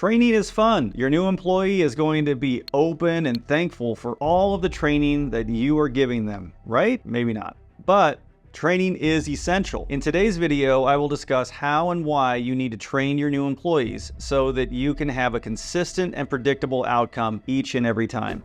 Training is fun. Your new employee is going to be open and thankful for all of the training that you are giving them, right? Maybe not. But training is essential. In today's video, I will discuss how and why you need to train your new employees so that you can have a consistent and predictable outcome each and every time.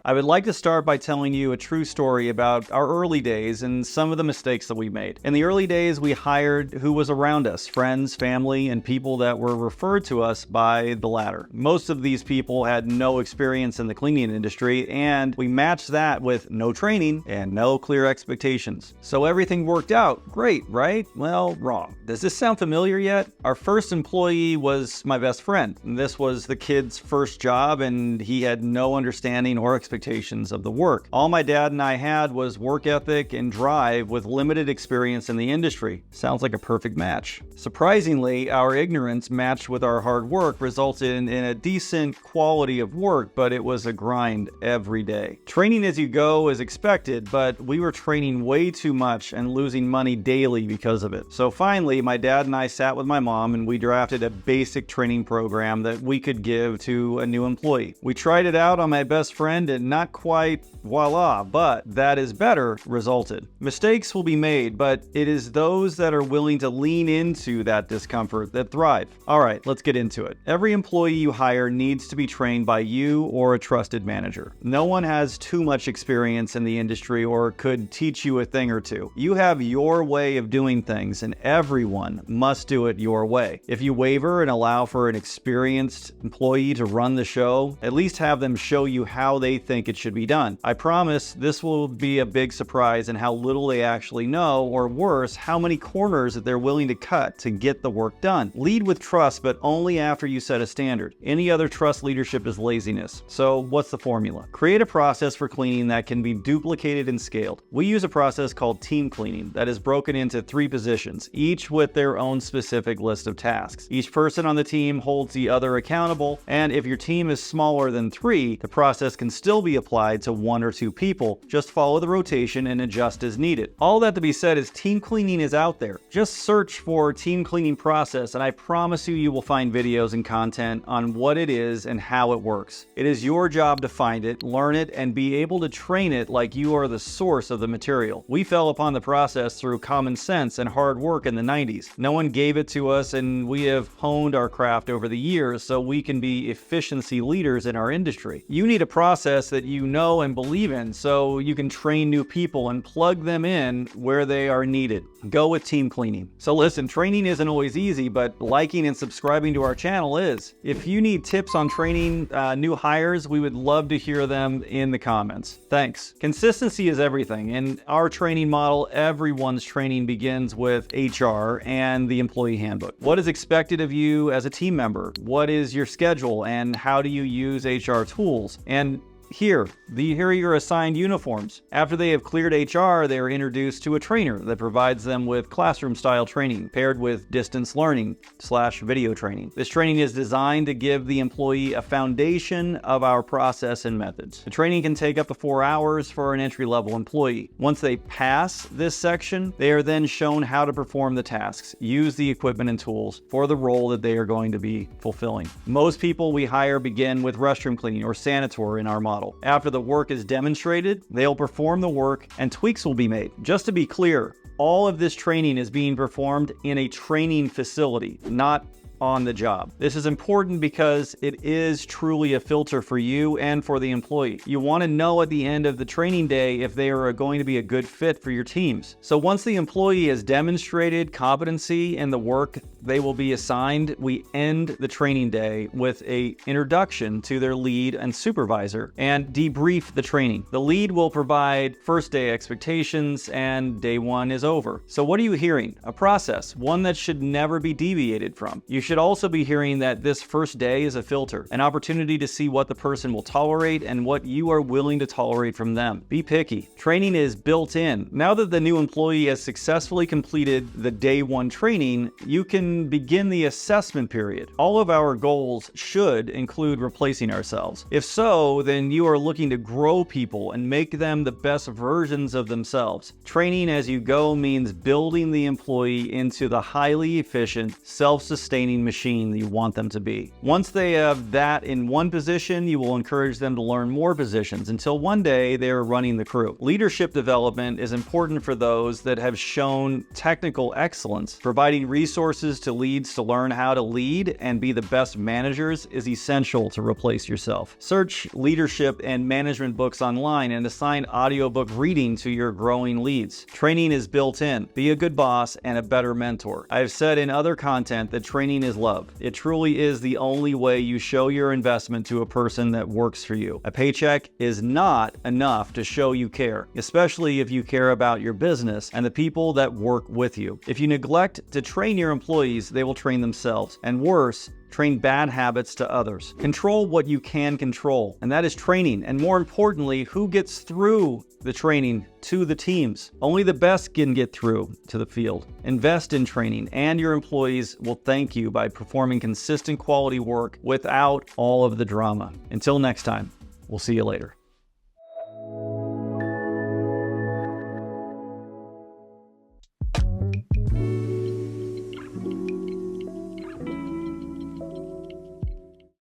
I would like to start by telling you a true story about our early days and some of the mistakes that we made. In the early days, we hired who was around us, friends, family, and people that were referred to us by the latter. Most of these people had no experience in the cleaning industry, and we matched that with no training and no clear expectations. So everything worked out great, right? Well, wrong. Does this sound familiar yet? Our first employee was my best friend. This was the kid's first job, and he had no understanding or expectations of the work. All my dad and I had was work ethic and drive with limited experience in the industry. Sounds like a perfect match. Surprisingly, our ignorance matched with our hard work resulted in a decent quality of work, but it was a grind every day. Training as you go is expected, but we were training way too much and losing money daily because of it. So finally, my dad and I sat with my mom and we drafted a basic training program that we could give to a new employee. We tried it out on my best friend and not quite voila, but that is better resulted. Mistakes will be made, but it is those that are willing to lean into that discomfort that thrive. All right, let's get into it. Every employee you hire needs to be trained by you or a trusted manager. No one has too much experience in the industry or could teach you a thing or two. You have your way of doing things, and everyone must do it your way. If you waver and allow for an experienced employee to run the show, at least have them show you how they think it should be done. I promise this will be a big surprise in how little they actually know, or worse, how many corners that they're willing to cut to get the work done. Lead with trust, but only after you set a standard. Any other trust leadership is laziness. So what's the formula? Create a process for cleaning that can be duplicated and scaled. We use a process called team cleaning that is broken into 3 positions, each with their own specific list of tasks. Each person on the team holds the other accountable, and if your team is smaller than 3, the process can still be applied to 1 or 2 people. Just follow the rotation and adjust as needed. All that to be said is team cleaning is out there. Just search for team cleaning process and I promise you will find videos and content on what it is and how it works. It is your job to find it, learn it, and be able to train it like you are the source of the material. We fell upon the process through common sense and hard work in the 90s. No one gave it to us, and we have honed our craft over the years so we can be efficiency leaders in our industry. You need a process that you know and believe in so you can train new people and plug them in where they are needed. Go with team cleaning. So listen, training isn't always easy, but liking and subscribing to our channel is. If you need tips on training new hires, we would love to hear them in the comments. Thanks. Consistency is everything. In our training model, everyone's training begins with HR and the employee handbook. What is expected of you as a team member? What is your schedule and how do you use HR tools? And here are your assigned uniforms. After they have cleared HR, they are introduced to a trainer that provides them with classroom-style training paired with distance learning/video training. This training is designed to give the employee a foundation of our process and methods. The training can take up to 4 hours for an entry-level employee. Once they pass this section, they are then shown how to perform the tasks, use the equipment and tools for the role that they are going to be fulfilling. Most people we hire begin with restroom cleaning or sanitor in our model. After the work is demonstrated, they'll perform the work and tweaks will be made. Just to be clear, all of this training is being performed in a training facility, not on the job. This is important because it is truly a filter for you and for the employee. You want to know at the end of the training day if they are going to be a good fit for your teams. So once the employee has demonstrated competency in the work they will be assigned, we end the training day with an introduction to their lead and supervisor and debrief the training. The lead will provide first day expectations and day 1 is over. So what are you hearing? A process, one that should never be deviated from. You should also be hearing that this first day is a filter, an opportunity to see what the person will tolerate and what you are willing to tolerate from them. Be picky. Training is built in. Now that the new employee has successfully completed the day 1 training, you can then begin the assessment period. All of our goals should include replacing ourselves. If so, then you are looking to grow people and make them the best versions of themselves. Training as you go means building the employee into the highly efficient, self-sustaining machine that you want them to be. Once they have that in one position, you will encourage them to learn more positions until one day they are running the crew. Leadership development is important for those that have shown technical excellence. Providing resources to leads to learn how to lead and be the best managers is essential to replace yourself. Search leadership and management books online and assign audiobook reading to your growing leads. Training is built in. Be a good boss and a better mentor. I have said in other content that training is love. It truly is the only way you show your investment to a person that works for you. A paycheck is not enough to show you care, especially if you care about your business and the people that work with you. If you neglect to train your employees, they will train themselves, and worse, train bad habits to others. Control what you can control, and that is training, and more importantly, who gets through the training to the teams. Only the best can get through to the field. Invest in training, and your employees will thank you by performing consistent quality work without all of the drama. Until next time, we'll see you later.